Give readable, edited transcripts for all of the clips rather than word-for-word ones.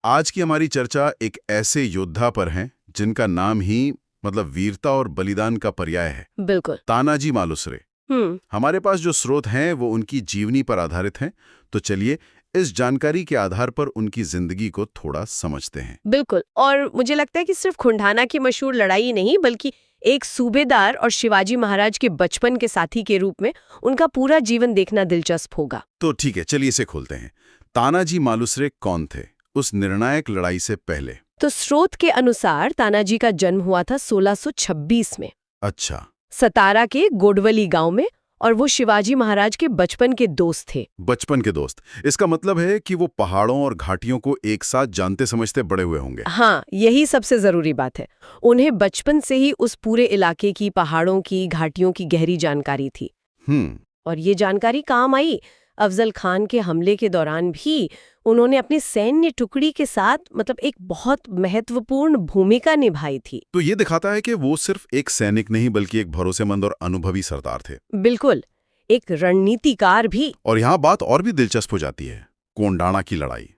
आज की हमारी चर्चा एक ऐसे योद्धा पर है जिनका नाम ही मतलब वीरता और बलिदान का पर्याय है। बिल्कुल। तानाजी मालुसरे। हमारे पास जो स्रोत हैं वो उनकी जीवनी पर आधारित हैं, तो चलिए इस जानकारी के आधार पर उनकी जिंदगी को थोड़ा समझते हैं। बिल्कुल। और मुझे लगता है कि सिर्फ खुंडाना की मशहूर लड़ाई ही नहीं, बल्कि एक सूबेदार और शिवाजी महाराज के बचपन के साथी के रूप में उनका पूरा जीवन देखना दिलचस्प होगा। तो ठीक है, चलिए इसे खोलते हैं। तानाजी मालुसरे कौन थे उस निर्णायक लड़ाई से पहले? तो स्रोत के अनुसार तानाजी का जन्म हुआ था 1626 में। अच्छा, सतारा के गोडवली गांव में, और वो शिवाजी महाराज के बचपन के दोस्त थे। बचपन के दोस्त। इसका मतलब है कि वो पहाड़ों और घाटियों को एक साथ जानते समझते बड़े हुए होंगे। हाँ, यही सबसे जरूरी बात है। उन्हें बचपन से ही उस पूरे इलाके की, पहाड़ों की, घाटियों की गहरी जानकारी थी। और ये जानकारी काम आई। अफजल खान के हमले के दौरान भी उन्होंने अपनी सैन्य टुकड़ी के साथ मतलब एक बहुत महत्वपूर्ण भूमिका निभाई थी। तो ये दिखाता है कि वो सिर्फ एक सैनिक नहीं बल्कि एक भरोसेमंद और अनुभवी सरदार थे। बिल्कुल, एक रणनीतिकार भी। और यहाँ बात और भी दिलचस्प हो जाती है, कोंडाणा की लड़ाई।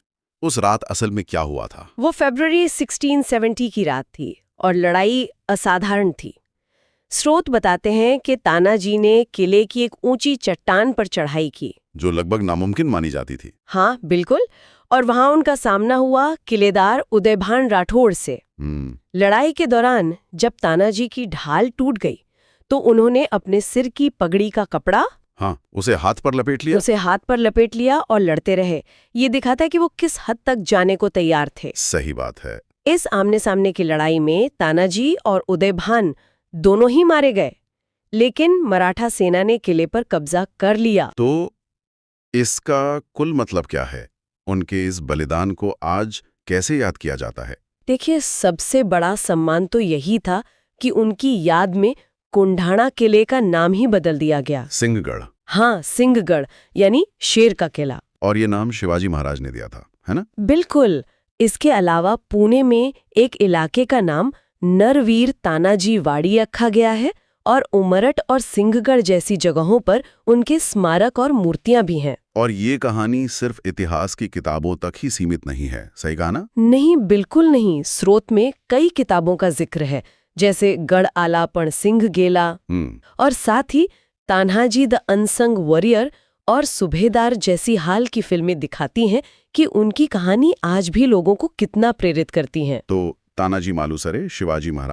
उस रात असल में क्या हुआ था? वो फरवरी 1670 की रात थी और लड़ाई असाधारण थी। स्रोत बताते हैं कि तानाजी ने किले की एक ऊंची चट्टान पर चढ़ाई की, जो लगभग नामुमकिन मानी जाती थी। हाँ बिल्कुल, और वहां उनका सामना हुआ किलेदार उदयभान राठौड़ से। लड़ाई के दौरान जब तानाजी की ढाल टूट गई तो उन्होंने अपने सिर की पगड़ी का कपड़ा उसे हाथ पर लपेट लिया और लड़ते रहे। ये दिखाता है कि वो किस हद तक जाने को तैयार थे। सही बात है। इस आमने सामने की लड़ाई में तानाजी और उदयभान दोनों ही मारे गए, लेकिन मराठा सेना ने किले पर कब्जा कर लिया। तो इसका कुल मतलब क्या है? उनके इस बलिदान को आज कैसे याद किया जाता है? देखिए, सबसे बड़ा सम्मान तो यही था कि उनकी याद में कोंढाणा किले का नाम ही बदल दिया गया। सिंहगढ़। हाँ, सिंहगढ़ यानी शेर का किला। और ये नाम शिवाजी महाराज ने दिया था, है ना? बिल्कुल। इसके अलावा पुणे में एक इलाके का नाम नरवीर तानाजी वाड़ी रखा गया है, और उमरठ और सिंहगढ़ जैसी जगहों पर उनके स्मारक और मूर्तियां भी हैं। और ये कहानी सिर्फ इतिहास की किताबों तक ही सीमित नहीं है, सही कहा ना? नहीं, बिल्कुल नहीं। स्रोत में कई किताबों का जिक्र है, जैसे गढ़ आलापन सिंह गेला, और साथ ही तान्हाजी द अनसंग वॉरियर और सुभेदार जैसी हाल की फिल्में दिखाती हैं कि उनकी कहानी आज भी लोगों को कितना प्रेरित करती हैं। तो तानाजी मालुसरे शिवाजी महाराज